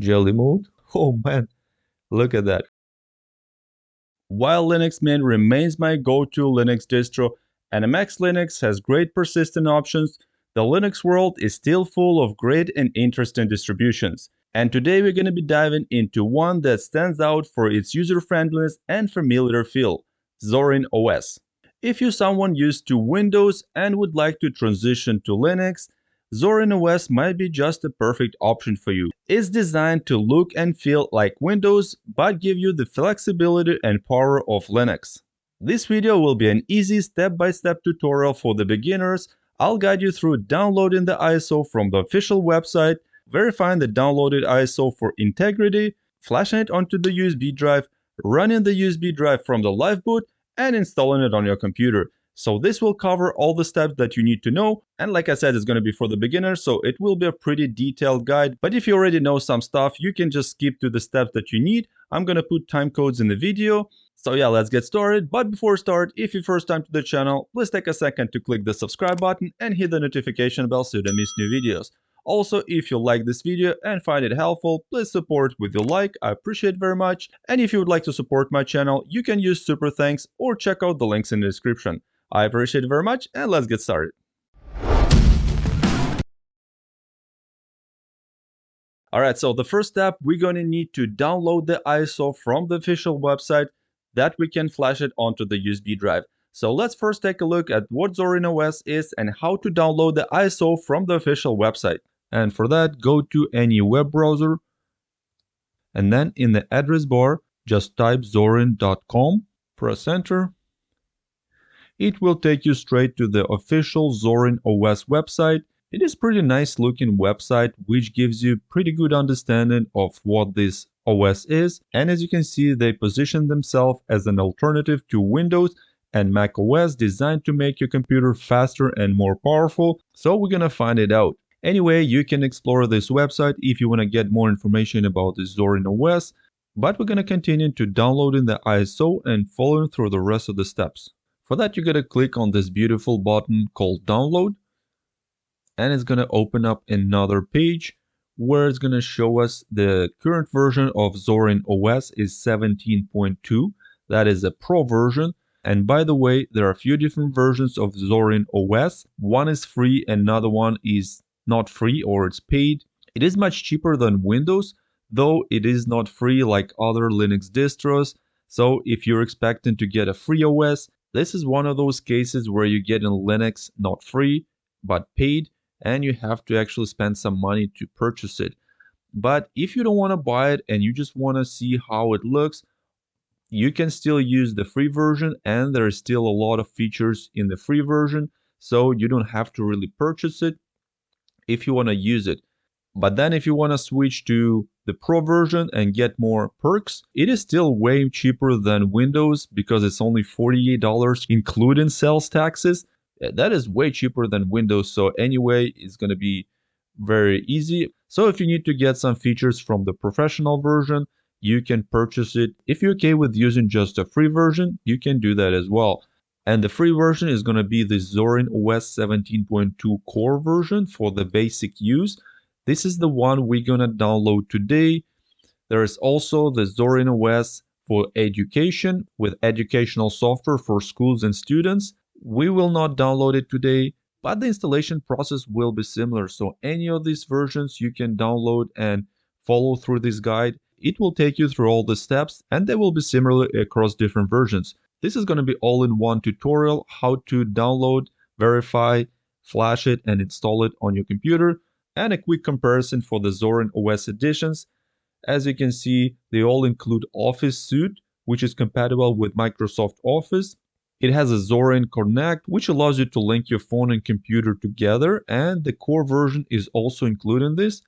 Jelly mode. Oh man, look at that. While Linux Mint remains my go-to Linux distro, and Emacs Linux has great persistent options, the Linux world is still full of great and interesting distributions. And today we're going to be diving into one that stands out for its user-friendliness and familiar feel, Zorin OS. If you're someone used to Windows and would like to transition to Linux, Zorin OS might be just the perfect option for you. It's designed to look and feel like Windows, but give you the flexibility and power of Linux. This video will be an easy step-by-step tutorial for the beginners. I'll guide you through downloading the ISO from the official website, verifying the downloaded ISO for integrity, flashing it onto the USB drive, running the USB drive from the live boot, and installing it on your computer. So this will cover all the steps that you need to know, and like I said, it's going to be for the beginners, so it will be a pretty detailed guide. But if you already know some stuff, you can just skip to the steps that you need. I'm going to put time codes in the video. So yeah, let's get started. But before start, if you're first time to the channel, please take a second to click the subscribe button and hit the notification bell so you don't miss new videos. Also, if you like this video and find it helpful, please support with your like, I appreciate it very much. And if you would like to support my channel, you can use super thanks or check out the links in the description. I appreciate it very much, and let's get started. Alright, so the first step, we're going to need to download the ISO from the official website that we can flash it onto the USB drive. So let's first take a look at what Zorin OS is and how to download the ISO from the official website. And for that, go to any web browser, and then in the address bar, just type zorin.com, press enter. It will take you straight to the official Zorin OS website. It is pretty nice looking website which gives you pretty good understanding of what this OS is, and as you can see, they position themselves as an alternative to Windows and macOS, designed to make your computer faster and more powerful. So we're gonna find it out. Anyway, you can explore this website if you want to get more information about the Zorin OS, but we're gonna continue to downloading the ISO and following through the rest of the steps. For that, you gotta click on this beautiful button called download, and it's gonna open up another page where it's gonna show us the current version of Zorin OS is 17.2. That is a pro version. And by the way, there are a few different versions of Zorin OS. One is free, another one is not free, or it's paid. It is much cheaper than Windows, though it is not free like other Linux distros. So if you're expecting to get a free OS, this is one of those cases where you get in Linux not free, but paid, and you have to actually spend some money to purchase it. But if you don't want to buy it and you just want to see how it looks, you can still use the free version, and there is still a lot of features in the free version, so you don't have to really purchase it if you want to use it. But then if you want to switch to the Pro version and get more perks, it is still way cheaper than Windows because it's only $48 including sales taxes. That is way cheaper than Windows, so anyway, it's going to be very easy. So if you need to get some features from the professional version, you can purchase it. If you're okay with using just a free version, you can do that as well. And the free version is going to be the Zorin OS 17.2 core version for the basic use. This is the one we're going to download today. There is also the Zorin OS for education with educational software for schools and students. We will not download it today, but the installation process will be similar. So any of these versions you can download and follow through this guide. It will take you through all the steps, and they will be similar across different versions. This is going to be all in one tutorial, how to download, verify, flash it, and install it on your computer, and a quick comparison for the Zorin OS editions. As you can see, they all include Office Suite, which is compatible with Microsoft Office. It has a Zorin Connect, which allows you to link your phone and computer together, and the core version is also included in this.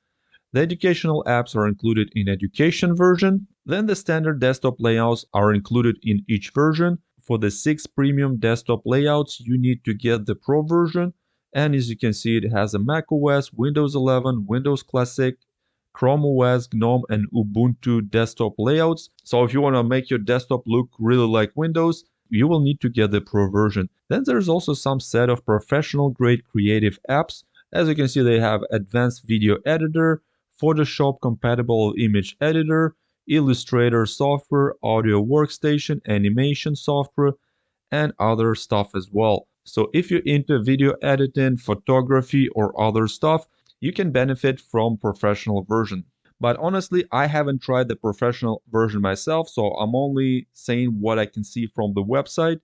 The educational apps are included in education version. Then the standard desktop layouts are included in each version. For the 6 premium desktop layouts, you need to get the Pro version. And as you can see, it has a macOS, Windows 11, Windows Classic, Chrome OS, GNOME, and Ubuntu desktop layouts. So if you want to make your desktop look really like Windows, you will need to get the Pro version. Then there's also some set of professional grade creative apps. As you can see, they have advanced video editor, Photoshop compatible image editor, Illustrator software, audio workstation, animation software, and other stuff as well. So if you're into video editing, photography, or other stuff, you can benefit from professional version. But honestly, I haven't tried the professional version myself, so I'm only saying what I can see from the website.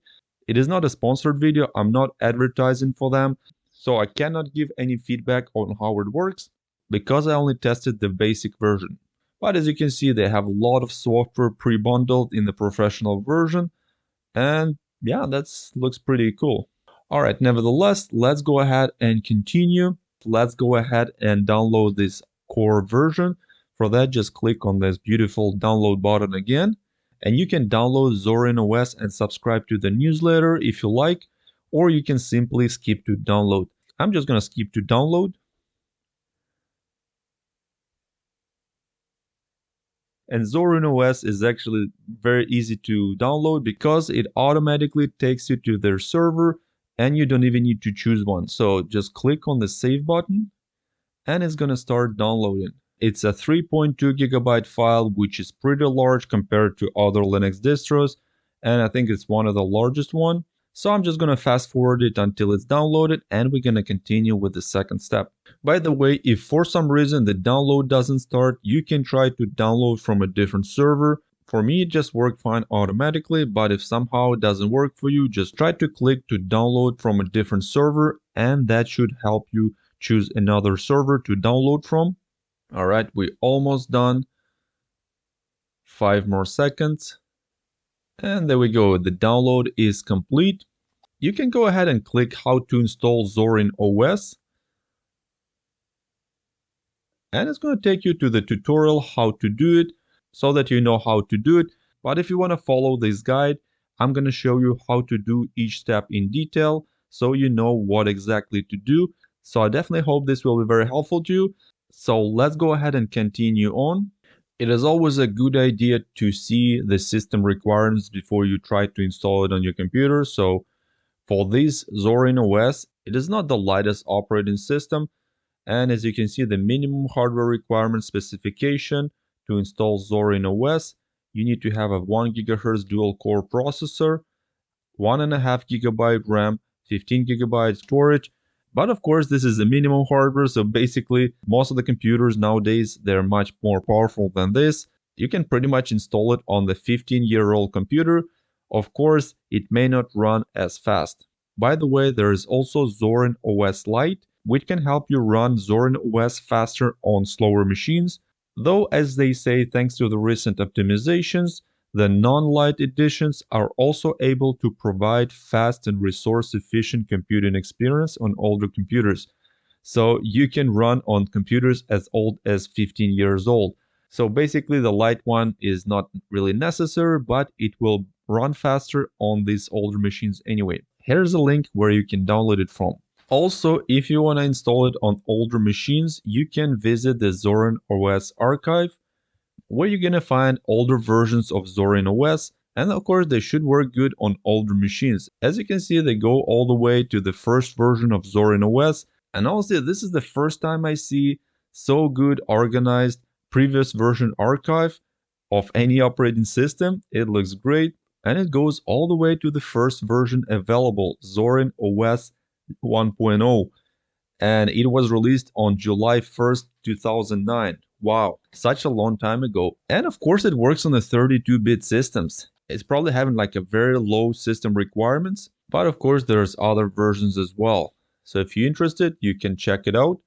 It is not a sponsored video, I'm not advertising for them, so I cannot give any feedback on how it works because I only tested the basic version. But as you can see, they have a lot of software pre-bundled in the professional version, and yeah, that looks pretty cool. All right, nevertheless, let's go ahead and continue. Let's go ahead and download this core version. For that, just click on this beautiful download button again, and you can download Zorin OS and subscribe to the newsletter if you like, or you can simply skip to download. I'm just gonna skip to download. And Zorin OS is actually very easy to download because it automatically takes you to their server and you don't even need to choose one. So just click on the save button and it's gonna start downloading. It's a 3.2 gigabyte file, which is pretty large compared to other Linux distros, and I think it's one of the largest one. So I'm just gonna fast forward it until it's downloaded and we're gonna continue with the second step. By the way, if for some reason the download doesn't start, you can try to download from a different server. For me, it just worked fine automatically, but if somehow it doesn't work for you, just try to click to download from a different server and that should help you choose another server to download from. All right, we're almost done. 5 more seconds. And there we go, the download is complete. You can go ahead and click how to install Zorin OS. And it's going to take you to the tutorial how to do it so that you know how to do it. But if you want to follow this guide, I'm going to show you how to do each step in detail so you know what exactly to do. So I definitely hope this will be very helpful to you. So let's go ahead and continue on. It is always a good idea to see the system requirements before you try to install it on your computer. So for this Zorin OS, it is not the lightest operating system. And as you can see, the minimum hardware requirement specification to install Zorin OS, you need to have a 1 GHz dual core processor, 1.5 GB RAM, 15 GB storage. But of course, this is the minimum hardware, so basically most of the computers nowadays, they're much more powerful than this. You can pretty much install it on the 15-year-old computer. Of course, it may not run as fast. By the way, there is also Zorin OS Lite, which can help you run Zorin OS faster on slower machines. Though, as they say, thanks to the recent optimizations, the non-Lite editions are also able to provide fast and resource-efficient computing experience on older computers. So you can run on computers as old as 15 years old. So basically the Lite one is not really necessary, but it will run faster on these older machines anyway. Here's a link where you can download it from. Also, if you want to install it on older machines, you can visit the Zorin OS archive, where you're going to find older versions of Zorin OS, and of course they should work good on older machines. As you can see, they go all the way to the first version of Zorin OS, and honestly, this is the first time I see so good organized previous version archive of any operating system. It looks great, and it goes all the way to the first version available, Zorin OS 1.0. And it was released on July 1st, 2009. Wow, such a long time ago. And of course it works on the 32-bit systems. It's probably having like a very low system requirements, but of course there's other versions as well. So if you're interested, you can check it out.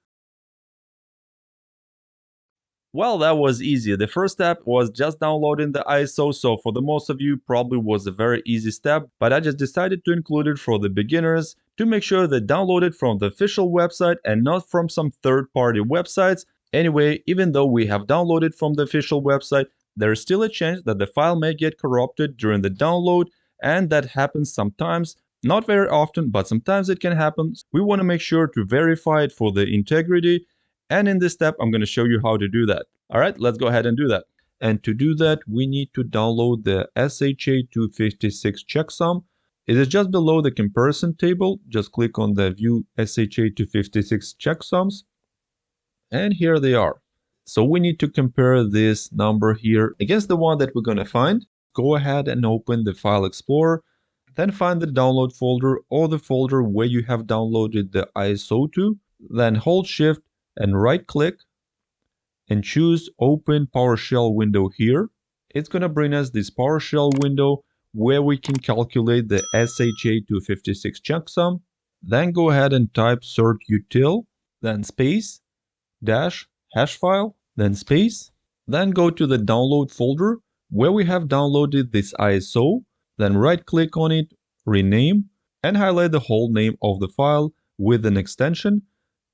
Well, that was easy. The first step was just downloading the ISO, so for the most of you probably was a very easy step, but I just decided to include it for the beginners to make sure they download it from the official website and not from some third-party websites. Anyway, even though we have downloaded from the official website, there is still a chance that the file may get corrupted during the download, and that happens sometimes. Not very often, but sometimes it can happen. We want to make sure to verify it for the integrity. And in this step, I'm going to show you how to do that. All right, let's go ahead and do that. And to do that, we need to download the SHA-256 checksum. It is just below the comparison table. Just click on the View SHA-256 checksums. And here they are. So we need to compare this number here against the one that we're going to find. Go ahead and open the File Explorer, then find the download folder or the folder where you have downloaded the ISO to, then hold Shift and right click and choose Open PowerShell window here. It's going to bring us this PowerShell window where we can calculate the SHA-256 checksum. Then go ahead and type cert util, then space, dash, hash file, then space. Then go to the download folder where we have downloaded this ISO, then right click on it, rename, and highlight the whole name of the file with an extension,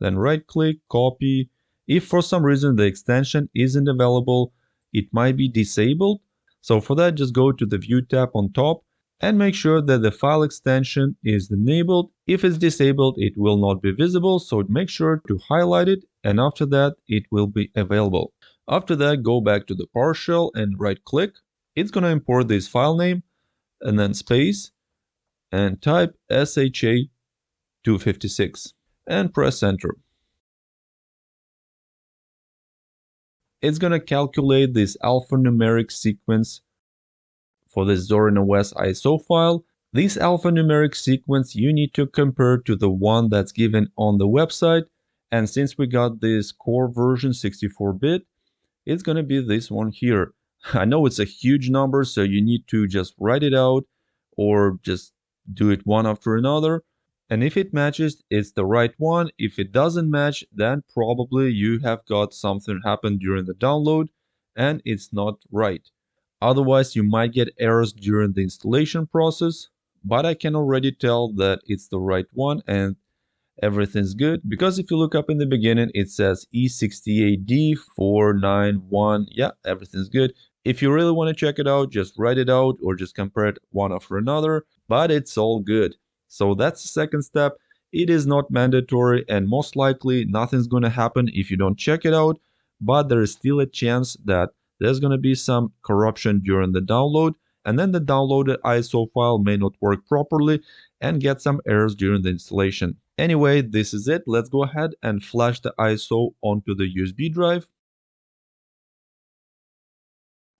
then right click, copy. If for some reason the extension isn't available, it might be disabled. So for that, just go to the View tab on top and make sure that the file extension is enabled. If it's disabled, it will not be visible, so make sure to highlight it, and after that, it will be available. After that, go back to the PowerShell and right click. It's going to import this file name, and then space, and type SHA-256, and press enter. It's going to calculate this alphanumeric sequence for the Zorin OS ISO file. This alphanumeric sequence you need to compare to the one that's given on the website. And since we got this core version 64-bit, it's going to be this one here. I know it's a huge number, so you need to just write it out or just do it one after another. And if it matches, it's the right one. If it doesn't match, then probably you have got something happen during the download and it's not right. Otherwise, you might get errors during the installation process, but I can already tell that it's the right one and everything's good, because if you look up in the beginning, it says E68D491. Yeah, everything's good. If you really want to check it out, just write it out or just compare it one after another, but it's all good. So that's the second step. It is not mandatory and most likely nothing's going to happen if you don't check it out, but there is still a chance that there's going to be some corruption during the download, and then the downloaded ISO file may not work properly and get some errors during the installation. Anyway, this is it. Let's go ahead and flash the ISO onto the USB drive.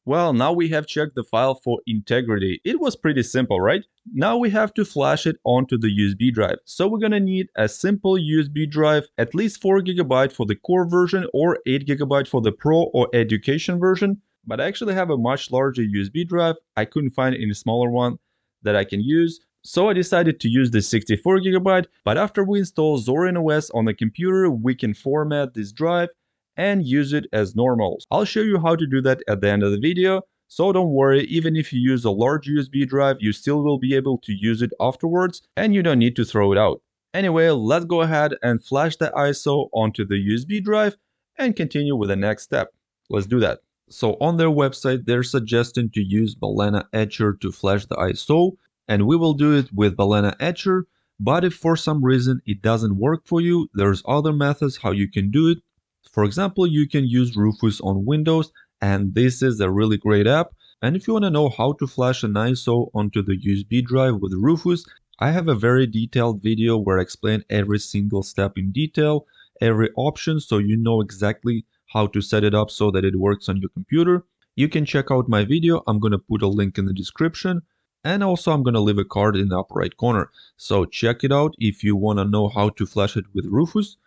Well, now we have checked the file for integrity. It was pretty simple, right? Now we have to flash it onto the USB drive. So we're gonna need a simple USB drive, at least 4 GB for the core version or 8 GB for the Pro or Education version. But I actually have a much larger USB drive. I couldn't find any smaller one that I can use. So I decided to use the 64 GB, but after we install Zorin OS on the computer, we can format this drive and use it as normal. I'll show you how to do that at the end of the video, so don't worry, even if you use a large USB drive, you still will be able to use it afterwards and you don't need to throw it out. Anyway, let's go ahead and flash the ISO onto the USB drive and continue with the next step. Let's do that. So on their website, they're suggesting to use Balena Etcher to flash the ISO, and we will do it with Balena Etcher. But if for some reason it doesn't work for you, there's other methods how you can do it. For example, you can use Rufus on Windows, and this is a really great app. And if you want to know how to flash an ISO onto the USB drive with Rufus, I have a very detailed video where I explain every single step in detail, every option, so you know exactly how to set it up so that it works on your computer. You can check out my video. I'm going to put a link in the description. And also I'm going to leave a card in the upper right corner. So check it out if you want to know how to flash it with Rufus.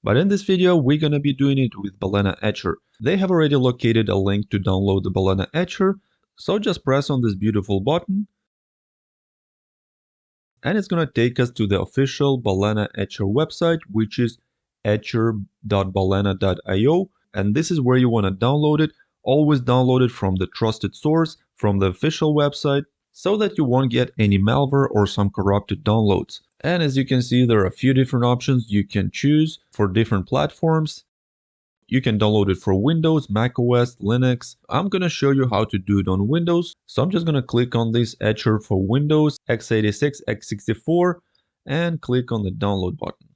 But in this video, we're going to be doing it with Balena Etcher. They have already located a link to download the Balena Etcher. So just press on this beautiful button. And it's going to take us to the official Balena Etcher website, which is etcher.balena.io. And this is where you want to download it. Always download it from the trusted source, from the official website, so that you won't get any malware or some corrupted downloads. And as you can see, there are a few different options you can choose for different platforms. You can download it for Windows, macOS, Linux. I'm going to show you how to do it on Windows. So I'm just going to click on this Etcher for Windows, x86, x64, and click on the download button.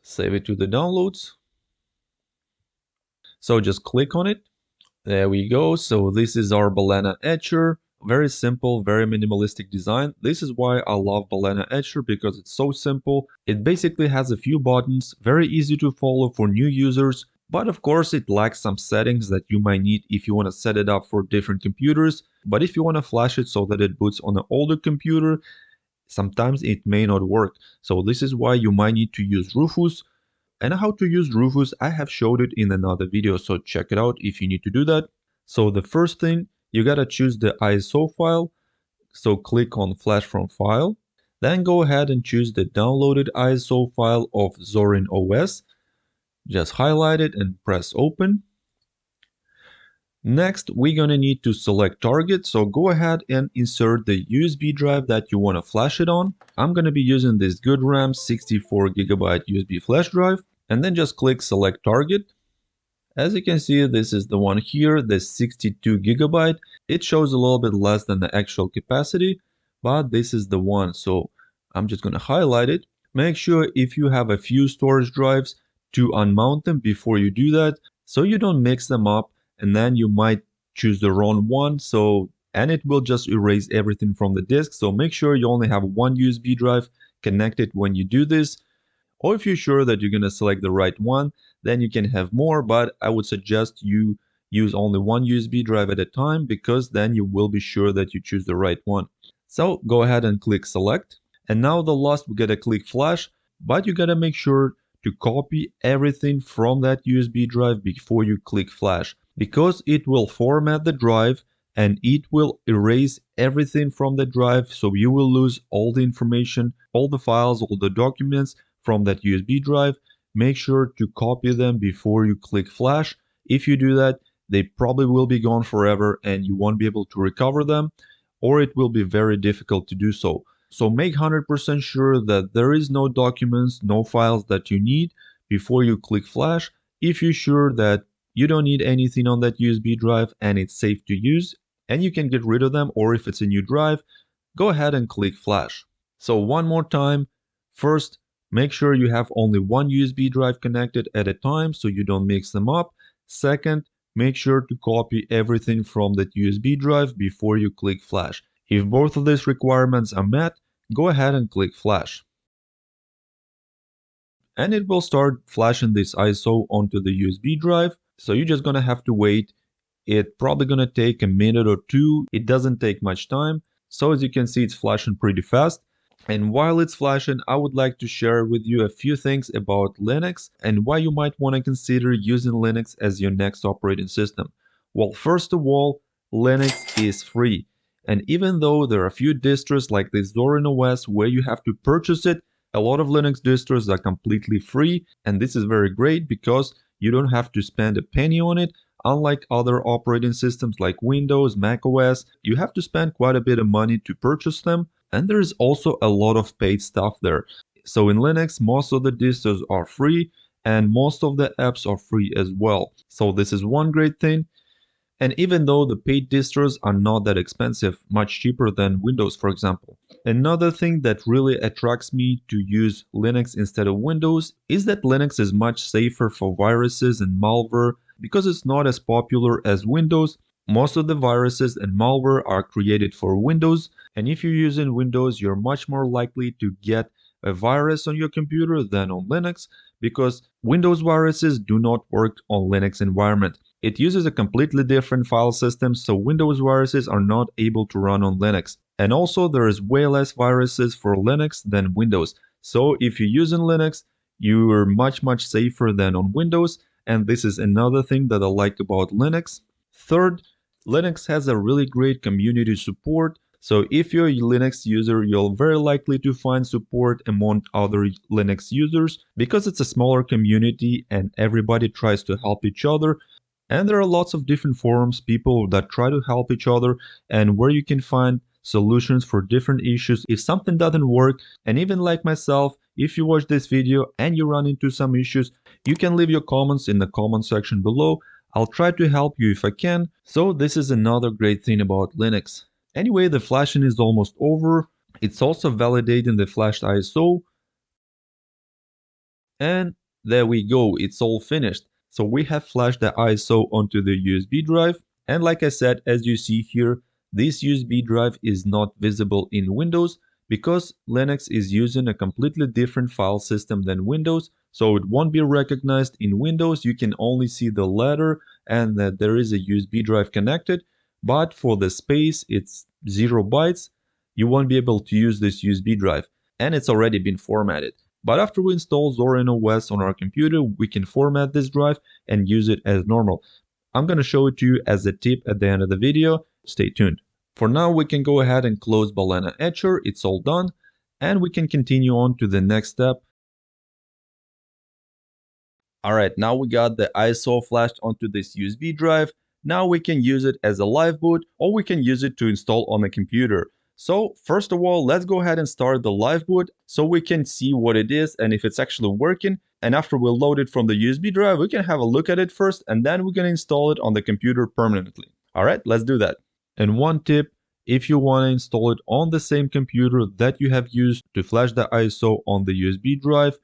Save it to the downloads. So just click on it. There we go. So this is our Balena Etcher. Very simple, very minimalistic design. This is why I love Balena Etcher, because it's so simple. It basically has a few buttons, very easy to follow for new users, but of course it lacks some settings that you might need if you want to set it up for different computers. But if you want to flash it so that it boots on an older computer, sometimes it may not work. So this is why you might need to use Rufus. And how to use Rufus, I have showed it in another video, so check it out if you need to do that. So the first thing, you gotta choose the ISO file. So click on Flash from File. Then go ahead and choose the downloaded ISO file of Zorin OS. Just highlight it and press Open. Next, we're gonna need to select target. So go ahead and insert the USB drive that you wanna flash it on. I'm gonna be using this good RAM 64GB USB flash drive. And then just click Select Target. As you can see, this is the one here, the 62GB. It shows a little bit less than the actual capacity, but this is the one. So I'm just going to highlight it. Make sure if you have a few storage drives to unmount them before you do that, so you don't mix them up and then you might choose the wrong one. And it will just erase everything from the disk. So make sure you only have one USB drive connected when you do this. Or if you're sure that you're going to select the right one, then you can have more, but I would suggest you use only one USB drive at a time, because then you will be sure that you choose the right one. So go ahead and click select. And now the last, we gotta click flash, but you gotta make sure to copy everything from that USB drive before you click flash, because it will format the drive and it will erase everything from the drive. So you will lose all the information, all the files, all the documents from that USB drive. Make sure to copy them before you click flash. If you do that, they probably will be gone forever and you won't be able to recover them, or it will be very difficult to do so. So make 100% sure that there is no documents, no files that you need before you click flash. If you're sure that you don't need anything on that USB drive and it's safe to use and you can get rid of them, or if it's a new drive, go ahead and click flash. So one more time, first, make sure you have only one USB drive connected at a time so you don't mix them up. Second, make sure to copy everything from that USB drive before you click flash. If both of these requirements are met, go ahead and click flash. And it will start flashing this ISO onto the USB drive. So you're just gonna have to wait. It's probably gonna take a minute or two. It doesn't take much time. So as you can see, it's flashing pretty fast. And while it's flashing, I would like to share with you a few things about Linux and why you might want to consider using Linux as your next operating system. Well, first of all, Linux is free. And even though there are a few distros like the Zorin OS where you have to purchase it, a lot of Linux distros are completely free. And this is very great because you don't have to spend a penny on it. Unlike other operating systems like Windows, macOS, you have to spend quite a bit of money to purchase them. And there is also a lot of paid stuff there. So in Linux, most of the distros are free and most of the apps are free as well. So this is one great thing. And even though the paid distros are not that expensive, much cheaper than Windows, for example. Another thing that really attracts me to use Linux instead of Windows is that Linux is much safer for viruses and malware because it's not as popular as Windows. Most of the viruses and malware are created for Windows, and if you're using Windows, you're much more likely to get a virus on your computer than on Linux, because Windows viruses do not work on Linux environment. It uses a completely different file system, so Windows viruses are not able to run on Linux. And also, there is way less viruses for Linux than Windows. So if you're using Linux, you are much safer than on Windows, and this is another thing that I like about Linux. Third, Linux has a really great community support. So if you're a Linux user, you're very likely to find support among other Linux users because it's a smaller community and everybody tries to help each other. And there are lots of different forums, people that try to help each other, and where you can find solutions for different issues if something doesn't work. And even like myself, if you watch this video and you run into some issues, you can leave your comments in the comment section below. I'll try to help you if I can. So this is another great thing about Linux. Anyway, the flashing is almost over. It's also validating the flashed ISO. And there we go, it's all finished. So we have flashed the ISO onto the USB drive. And like I said, as you see here, This USB drive is not visible in Windows because Linux is using a completely different file system than Windows, so it won't be recognized in Windows. You can only see the letter and that there is a USB drive connected, but for the space, it's 0 bytes. You won't be able to use this USB drive, and it's already been formatted. But after we install Zorin OS on our computer, we can format this drive and use it as normal. I'm going to show it to you as a tip at the end of the video. Stay tuned. For now, we can go ahead and close Balena Etcher. It's all done. And we can continue on to the next step. Alright, now we got the ISO flashed onto this USB drive. Now we can use it as a live boot, or we can use it to install on the computer. So first of all, let's go ahead and start the live boot so we can see what it is and if it's actually working. And after we load it from the USB drive, we can have a look at it first, and then we're going to install it on the computer permanently. Alright, let's do that. And one tip, if you want to install it on the same computer that you have used to flash the ISO on the USB drive,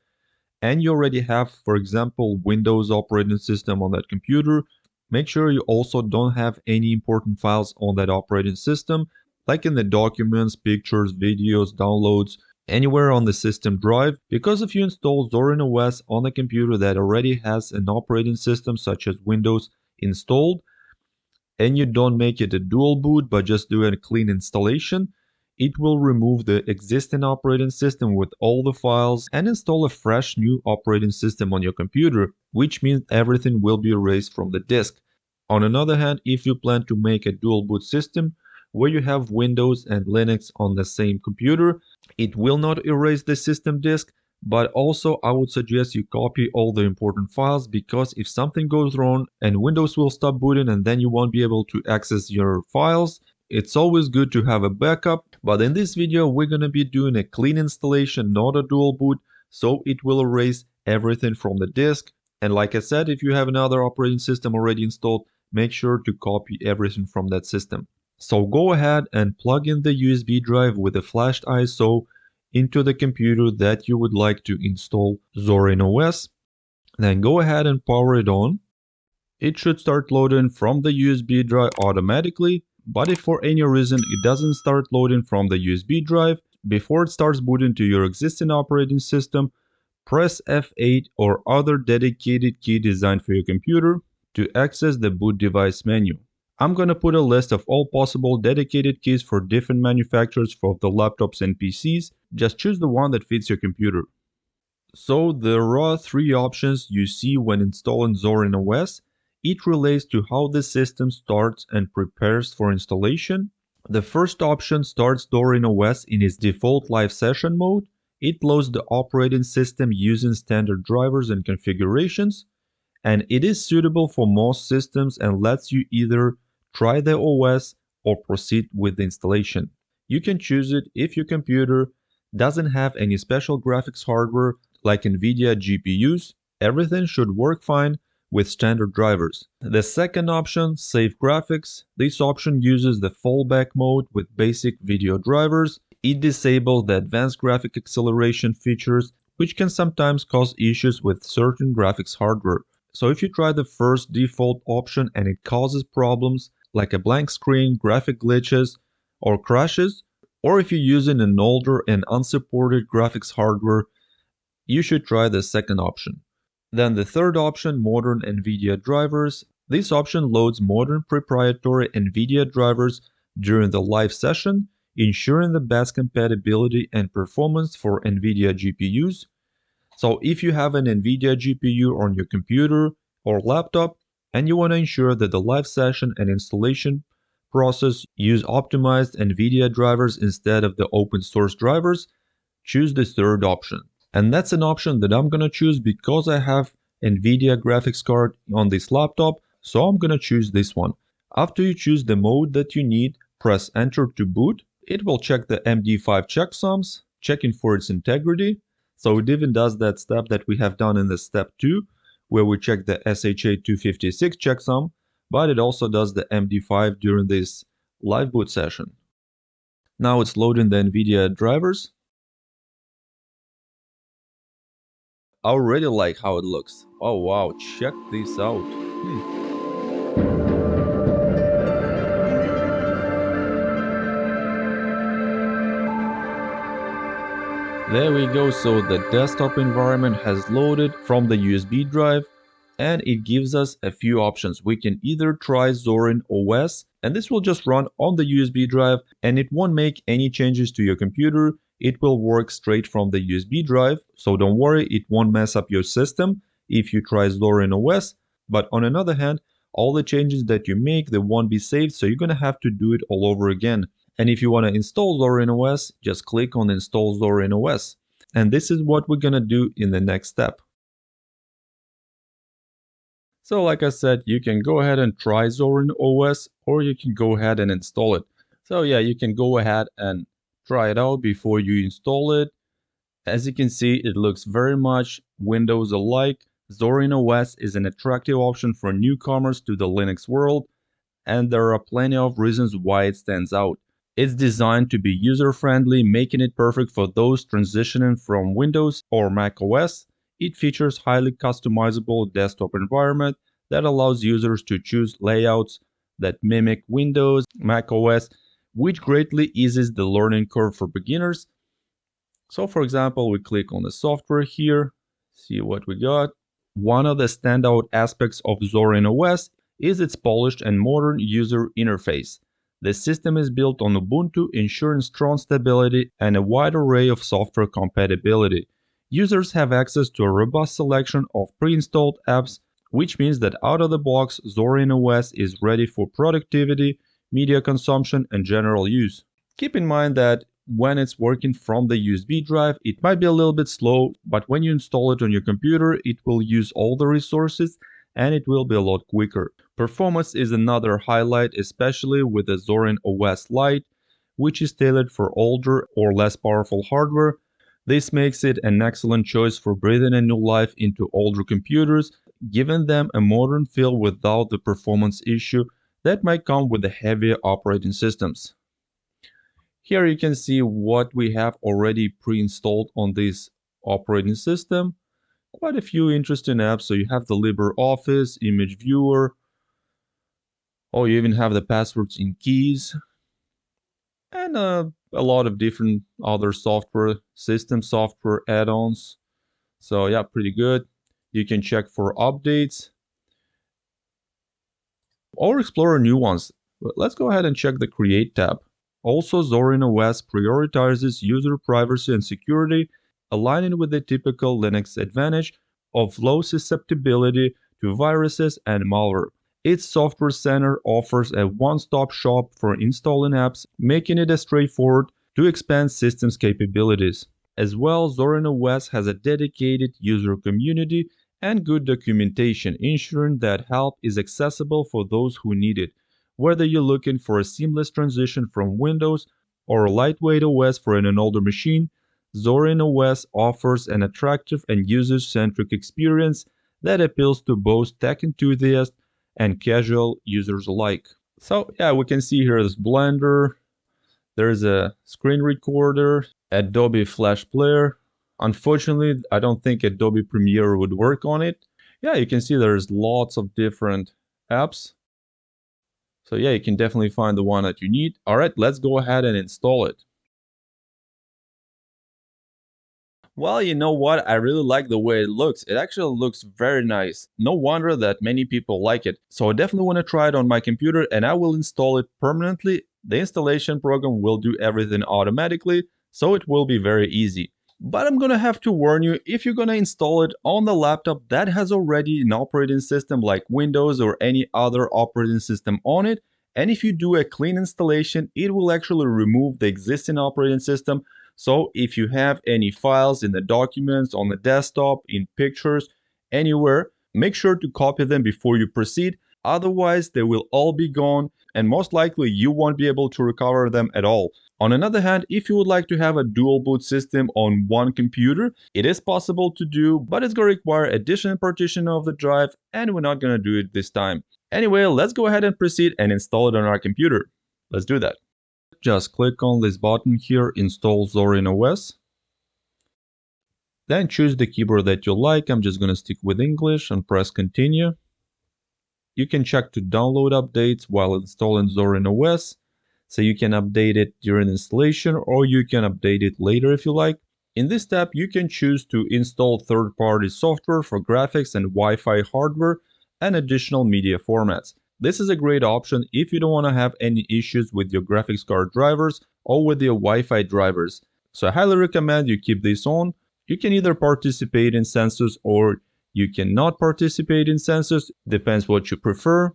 and you already have, for example, Windows operating system on that computer, make sure you also don't have any important files on that operating system, like in the documents, pictures, videos, downloads, anywhere on the system drive, because if you install Zorin OS on a computer that already has an operating system such as Windows installed, and you don't make it a dual boot but just do a clean installation, it will remove the existing operating system with all the files and install a fresh new operating system on your computer, which means everything will be erased from the disk. On another hand, if you plan to make a dual boot system where you have Windows and Linux on the same computer, it will not erase the system disk, but also I would suggest you copy all the important files, because if something goes wrong and Windows will stop booting and then you won't be able to access your files, it's always good to have a backup. But in this video, we're going to be doing a clean installation, not a dual boot, so it will erase everything from the disk. And like I said, if you have another operating system already installed, make sure to copy everything from that system. So go ahead and plug in the USB drive with the flashed ISO into the computer that you would like to install Zorin OS. Then go ahead and power it on. It should start loading from the USB drive automatically, but if for any reason it doesn't start loading from the USB drive, before it starts booting to your existing operating system, press F8 or other dedicated key designed for your computer to access the boot device menu. I'm going to put a list of all possible dedicated keys for different manufacturers for the laptops and PCs. Just choose the one that fits your computer. So there are three options you see when installing Zorin OS. It relates to how the system starts and prepares for installation. The first option starts Zorin OS in its default live session mode. It loads the operating system using standard drivers and configurations, and it is suitable for most systems and lets you either try the OS or proceed with the installation. You can choose it if your computer doesn't have any special graphics hardware like NVIDIA GPUs. Everything should work fine with standard drivers. The second option, Save Graphics. This option uses the fallback mode with basic video drivers. It disables the advanced graphic acceleration features, which can sometimes cause issues with certain graphics hardware. So if you try the first default option and it causes problems like a blank screen, graphic glitches, or crashes, or if you're using an older and unsupported graphics hardware, you should try the second option. Then the third option, Modern NVIDIA Drivers. This option loads modern proprietary NVIDIA drivers during the live session, ensuring the best compatibility and performance for NVIDIA GPUs. So if you have an NVIDIA GPU on your computer or laptop and you want to ensure that the live session and installation process use optimized NVIDIA drivers instead of the open source drivers, choose the third option. And that's an option that I'm going to choose because I have NVIDIA graphics card on this laptop, so I'm going to choose this one. After you choose the mode that you need, press enter to boot. It will check the MD5 checksums, checking for its integrity. So it even does that step that we have done in the step 2, where we check the SHA-256 checksum, but it also does the MD5 during this live boot session. Now it's loading the NVIDIA drivers. I already like how it looks. Oh wow, check this out. There we go, so the desktop environment has loaded from the USB drive and it gives us a few options. We can either try Zorin OS and this will just run on the USB drive and it won't make any changes to your computer. It will work straight from the USB drive, so don't worry, it won't mess up your system if you try Zorin OS. But on another hand, all the changes that you make, they won't be saved, so you're gonna have to do it all over again. And if you want to install Zorin OS, just click on Install Zorin OS. And this is what we're going to do in the next step. So like I said, you can go ahead and try Zorin OS or you can go ahead and install it. So yeah, you can go ahead and try it out before you install it. As you can see, it looks very much Windows alike. Zorin OS is an attractive option for newcomers to the Linux world, and there are plenty of reasons why it stands out. It's designed to be user-friendly, making it perfect for those transitioning from Windows or macOS. It features highly customizable desktop environment that allows users to choose layouts that mimic Windows, macOS, which greatly eases the learning curve for beginners. So for example, we click on the software here, see what we got. One of the standout aspects of Zorin OS is its polished and modern user interface. The system is built on Ubuntu, ensuring strong stability and a wide array of software compatibility. Users have access to a robust selection of pre-installed apps, which means that out of the box, Zorin OS is ready for productivity, media consumption, and general use. Keep in mind that when it's working from the USB drive, it might be a little bit slow, but when you install it on your computer, it will use all the resources and it will be a lot quicker. Performance is another highlight, especially with the Zorin OS Lite, which is tailored for older or less powerful hardware. This makes it an excellent choice for breathing a new life into older computers, giving them a modern feel without the performance issue that might come with the heavier operating systems. Here you can see what we have already pre-installed on this operating system. Quite a few interesting apps. So you have the LibreOffice, image viewer. Oh, you even have the passwords in keys. And a lot of different other software, system software add-ons. So yeah, pretty good. You can check for updates or explore new ones. But let's go ahead and check the Create tab. Also, Zorin OS prioritizes user privacy and security, aligning with the typical Linux advantage of low susceptibility to viruses and malware. Its Software Center offers a one-stop shop for installing apps, making it straightforward to expand systems capabilities. As well, Zorin OS has a dedicated user community and good documentation, ensuring that help is accessible for those who need it. Whether you're looking for a seamless transition from Windows or a lightweight OS for an older machine, Zorin OS offers an attractive and user-centric experience that appeals to both tech enthusiasts and casual users alike. So yeah, we can see here this Blender, there's a screen recorder, Adobe Flash Player. Unfortunately, I don't think Adobe Premiere would work on it. Yeah, you can see there's lots of different apps. So yeah, you can definitely find the one that you need. All right, let's go ahead and install it. Well, you know what? I really like the way it looks. It actually looks very nice. No wonder that many people like it. So I definitely want to try it on my computer and I will install it permanently. The installation program will do everything automatically, so it will be very easy. But I'm gonna have to warn you, if you're gonna install it on the laptop that has already an operating system like Windows or any other operating system on it, and if you do a clean installation, it will actually remove the existing operating system. So if you have any files in the documents, on the desktop, in pictures, anywhere, make sure to copy them before you proceed. Otherwise, they will all be gone and most likely you won't be able to recover them at all. On another hand, if you would like to have a dual boot system on one computer, it is possible to do, but it's going to require additional partition of the drive and we're not going to do it this time. Anyway, let's go ahead and proceed and install it on our computer. Let's do that. Just click on this button here, Install Zorin OS. Then choose the keyboard that you like. I'm just going to stick with English and press Continue. You can check to download updates while installing Zorin OS. So you can update it during installation or you can update it later if you like. In this step, you can choose to install third-party software for graphics and Wi-Fi hardware and additional media formats. This is a great option if you don't want to have any issues with your graphics card drivers or with your Wi-Fi drivers. So I highly recommend you keep this on. You can either participate in census or you cannot participate in census, depends what you prefer.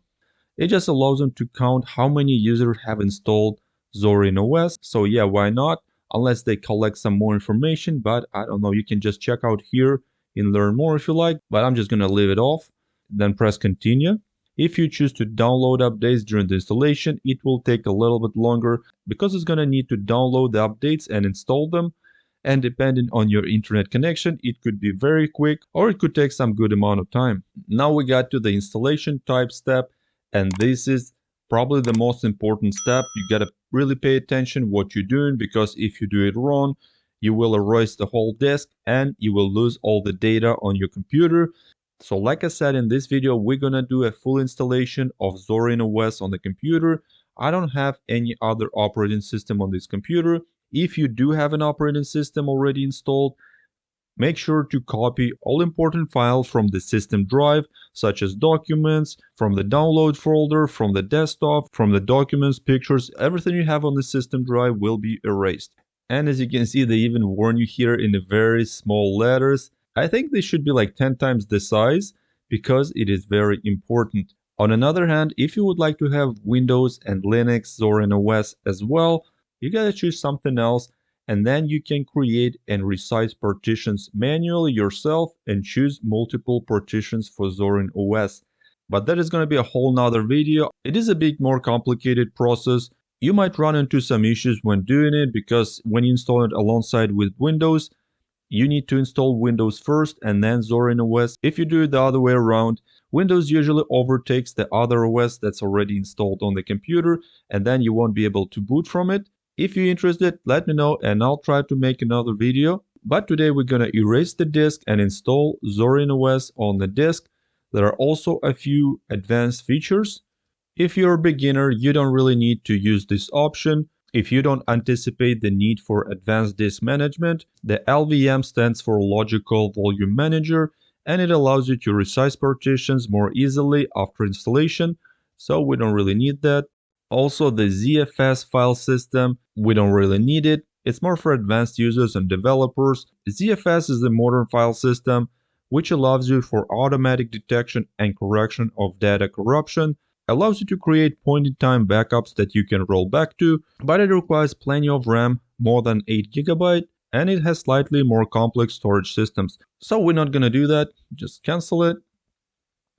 It just allows them to count how many users have installed Zorin OS. So yeah, why not? Unless they collect some more information, but I don't know, you can just check out here and learn more if you like, but I'm just gonna leave it off. Then press continue. If you choose to download updates during the installation, it will take a little bit longer because it's gonna need to download the updates and install them. And depending on your internet connection, it could be very quick or it could take some good amount of time. Now we got to the installation type step, and this is probably the most important step. You gotta really pay attention what you're doing, because if you do it wrong, you will erase the whole disk and you will lose all the data on your computer. So like I said, in this video, we're gonna do a full installation of Zorin OS on the computer. I don't have any other operating system on this computer. If you do have an operating system already installed, make sure to copy all important files from the system drive, such as documents, from the download folder, from the desktop, from the documents, pictures, everything you have on the system drive will be erased. And as you can see, they even warn you here in the very small letters. I think they should be like 10 times the size because it is very important. On another hand, if you would like to have Windows and Linux Zorin OS as well, you gotta choose something else, and then you can create and resize partitions manually yourself and choose multiple partitions for Zorin OS. But that is going to be a whole nother video. It is a bit more complicated process. You might run into some issues when doing it, because when you install it alongside with Windows, you need to install Windows first and then Zorin OS. If you do it the other way around, Windows usually overtakes the other OS that's already installed on the computer, and then you won't be able to boot from it. If you're interested, let me know and I'll try to make another video. But today we're gonna erase the disk and install Zorin OS on the disk. There are also a few advanced features. If you're a beginner, you don't really need to use this option. If you don't anticipate the need for advanced disk management, the LVM stands for Logical Volume Manager, and it allows you to resize partitions more easily after installation, so we don't really need that. Also, the ZFS file system, we don't really need it. It's more for advanced users and developers. ZFS is the modern file system, which allows you for automatic detection and correction of data corruption, allows you to create point-in-time backups that you can roll back to, but it requires plenty of RAM, more than 8 GB, and it has slightly more complex storage systems. So we're not gonna do that, just cancel it.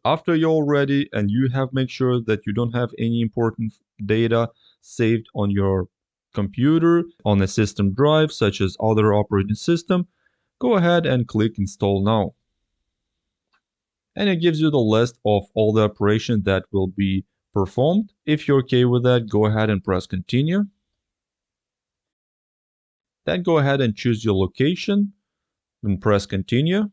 After you're all ready and you have made sure that you don't have any important data saved on your computer on a system drive, such as other operating system, go ahead and click Install Now. And it gives you the list of all the operations that will be performed. If you're okay with that, go ahead and press Continue. Then go ahead and choose your location and press Continue.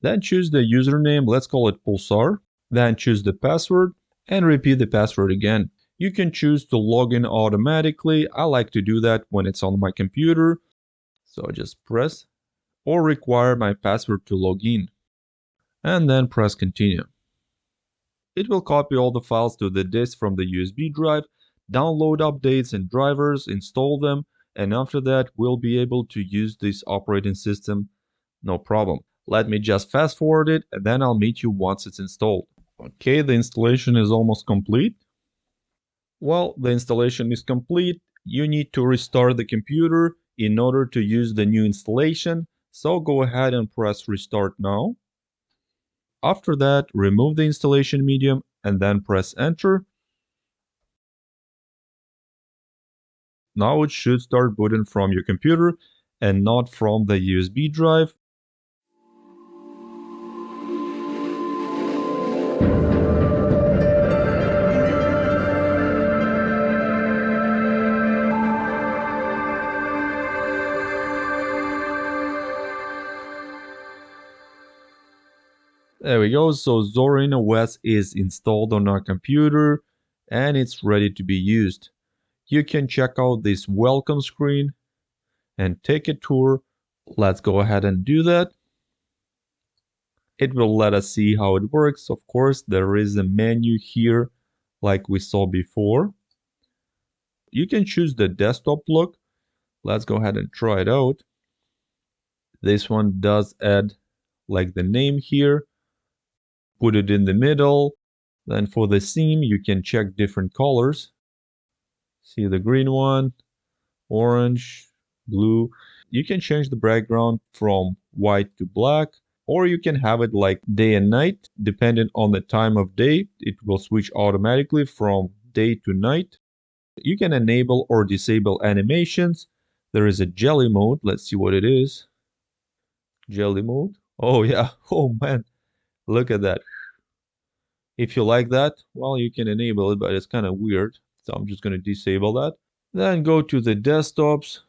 Then choose the username, let's call it Pulsar. Then choose the password and repeat the password again. You can choose to log in automatically. I like to do that when it's on my computer. So just press or require my password to log in. And then press Continue. It will copy all the files to the disk from the USB drive, download updates and drivers, install them, and after that we'll be able to use this operating system no problem. Let me just fast forward it and then I'll meet you once it's installed. Okay, the installation is almost complete. Well, the installation is complete. You need to restart the computer in order to use the new installation. So go ahead and press Restart Now. After that, remove the installation medium and then press Enter. Now it should start booting from your computer and not from the USB drive. There we go, so Zorin OS is installed on our computer and it's ready to be used. You can check out this welcome screen and take a tour Let's go ahead and do that. It will let us see how it works. Of course, there is a menu here like we saw before. You can choose the desktop look. Let's go ahead and try it out. This one does add like the name here. Put it in the middle. Then for the theme, you can check different colors. See the green one, orange, blue. You can change the background from white to black, or you can have it like day and night. Depending on the time of day, it will switch automatically from day to night. You can enable or disable animations. There is a jelly mode. Let's see what it is. Jelly mode. Oh yeah. Oh man. Look at that. If you like that, well, you can enable it, but it's kind of weird. So I'm just going to disable that. Then go to the desktops.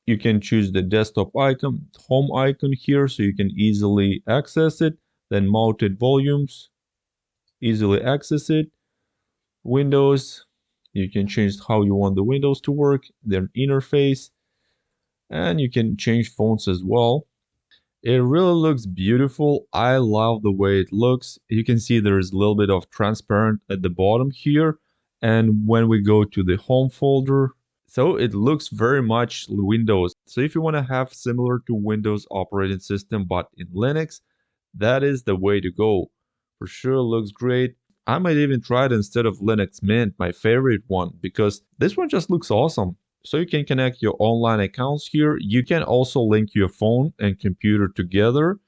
You can choose the desktop icon, home icon here, so you can easily access it. Then mounted volumes, easily access it. Windows, you can change how you want the windows to work, their interface, and you can change fonts as well. It really looks beautiful. I love the way it looks. You can see there is a little bit of transparent at the bottom here. And when we go to the home folder, so it looks very much Windows. So if you want to have similar to Windows operating system, but in Linux, that is the way to go. For sure, looks great. I might even try it instead of Linux Mint, my favorite one, because this one just looks awesome. So you can connect your online accounts here. You can also link your phone and computer together.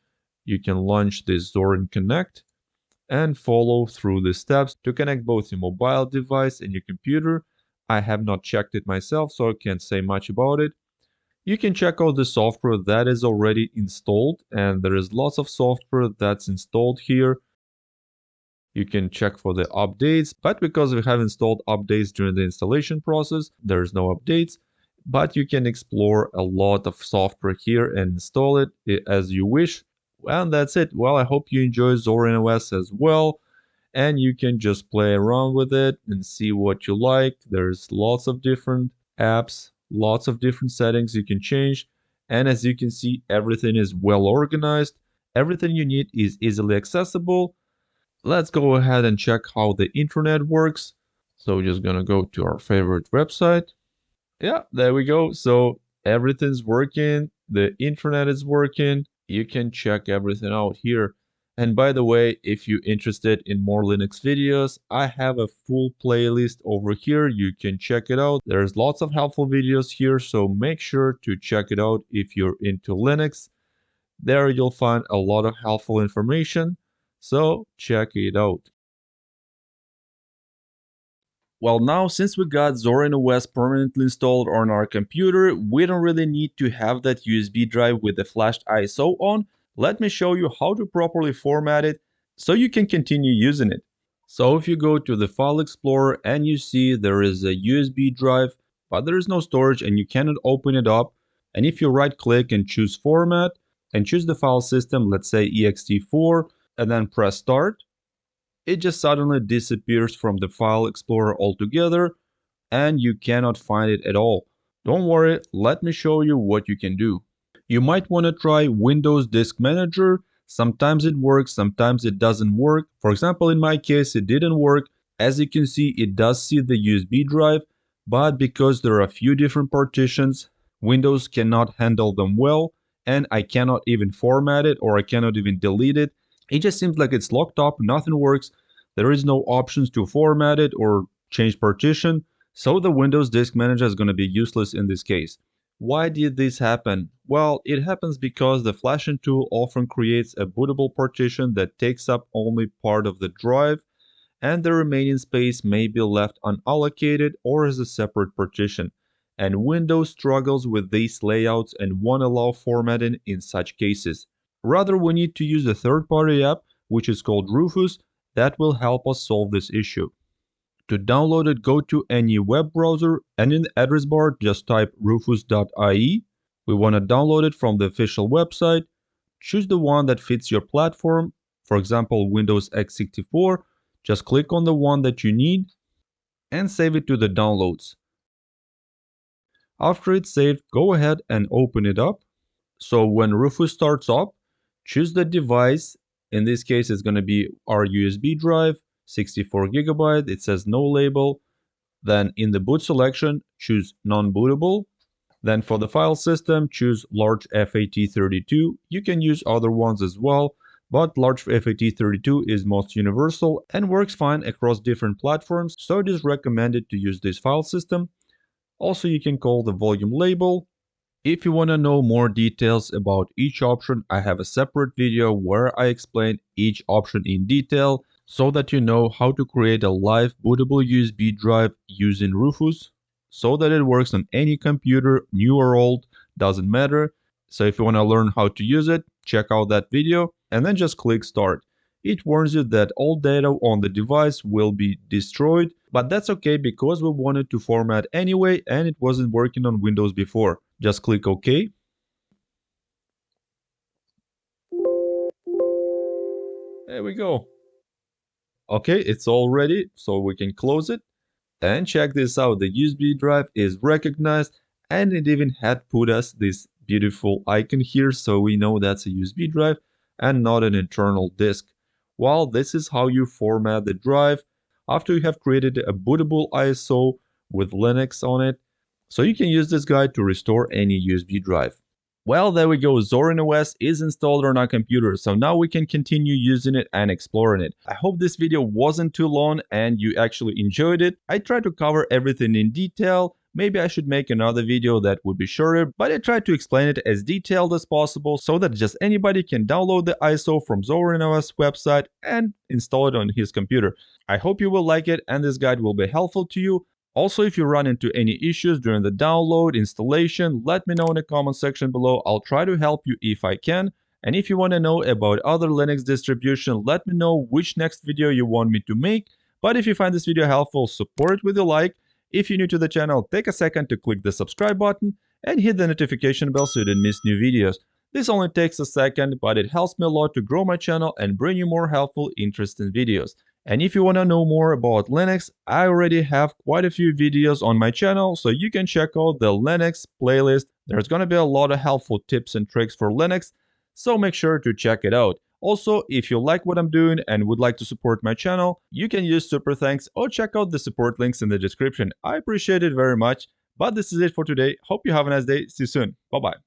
You can launch this Zorin Connect and follow through the steps to connect both your mobile device and your computer. I have not checked it myself, so I can't say much about it. You can check out the software that is already installed, and there is lots of software that's installed here. You can check for the updates, but because we have installed updates during the installation process, there's no updates. But you can explore a lot of software here and install it as you wish. And that's it. Well, I hope you enjoy Zorin OS as well. And you can just play around with it and see what you like. There's lots of different apps, lots of different settings you can change. And as you can see, everything is well organized. Everything you need is easily accessible. Let's go ahead and check how the internet works. So we're just gonna go to our favorite website. Yeah, there we go. So everything's working. The internet is working. You can check everything out here. And by the way, if you're interested in more Linux videos, I have a full playlist over here. You can check it out. There's lots of helpful videos here, so make sure to check it out if you're into Linux. There you'll find a lot of helpful information, so check it out. Well, now since we got Zorin OS permanently installed on our computer, we don't really need to have that USB drive with the flashed ISO on. Let me show you how to properly format it so you can continue using it. So if you go to the File Explorer and you see there is a USB drive, but there is no storage and you cannot open it up, and if you right click and choose Format and choose the file system, let's say ext4, and then press Start, it just suddenly disappears from the File Explorer altogether and you cannot find it at all. Don't worry, let me show you what you can do. You might want to try Windows Disk Manager. Sometimes it works, sometimes it doesn't work. For example, in my case, it didn't work. As you can see, it does see the USB drive, but because there are a few different partitions, Windows cannot handle them well, and I cannot even format it or I cannot even delete it. It just seems like it's locked up, nothing works. There is no options to format it or change partition, so the Windows Disk Manager is going to be useless in this case. Why did this happen? Well, it happens because the flashing tool often creates a bootable partition that takes up only part of the drive, and the remaining space may be left unallocated or as a separate partition. And Windows struggles with these layouts and won't allow formatting in such cases. Rather, we need to use a third-party app, which is called Rufus, that will help us solve this issue. To download it, go to any web browser and in the address bar, just type rufus.ie. We want to download it from the official website. Choose the one that fits your platform, for example, Windows x64. Just click on the one that you need and save it to the downloads. After it's saved, go ahead and open it up. So when Rufus starts up, choose the device. In this case, it's going to be our USB drive, 64 gigabyte. It says no label. Then in the boot selection, choose non-bootable. Then for the file system, choose large FAT32. You can use other ones as well, but large FAT32 is most universal and works fine across different platforms, so it is recommended to use this file system. Also, you can call the volume label. If you want to know more details about each option, I have a separate video where I explain each option in detail so that you know how to create a live bootable USB drive using Rufus so that it works on any computer, new or old, doesn't matter. So if you want to learn how to use it, check out that video and then just click start. It warns you that all data on the device will be destroyed, but that's okay because we wanted to format anyway and it wasn't working on Windows before. Just click OK. There we go. Okay, it's all ready, so we can close it. And check this out, the USB drive is recognized and it even had put us this beautiful icon here so we know that's a USB drive and not an internal disk. Well, this is how you format the drive after you have created a bootable ISO with Linux on it. So you can use this guide to restore any USB drive. Well, there we go. Zorin OS is installed on our computer, so now we can continue using it and exploring it. I hope this video wasn't too long and you actually enjoyed it. I tried to cover everything in detail. Maybe I should make another video that would be shorter, but I tried to explain it as detailed as possible so that just anybody can download the ISO from Zorin OS website and install it on his computer. I hope you will like it and this guide will be helpful to you. Also, if you run into any issues during the download, installation, let me know in the comment section below. I'll try to help you if I can. And if you want to know about other Linux distribution, let me know which next video you want me to make. But if you find this video helpful, support it with a like. If you're new to the channel, take a second to click the subscribe button and hit the notification bell so you don't miss new videos. This only takes a second, but it helps me a lot to grow my channel and bring you more helpful, interesting videos. And if you want to know more about Linux, I already have quite a few videos on my channel, so you can check out the Linux playlist. There's going to be a lot of helpful tips and tricks for Linux, so make sure to check it out. Also, if you like what I'm doing and would like to support my channel, you can use Super Thanks or check out the support links in the description. I appreciate it very much. But this is it for today. Hope you have a nice day. See you soon. Bye-bye.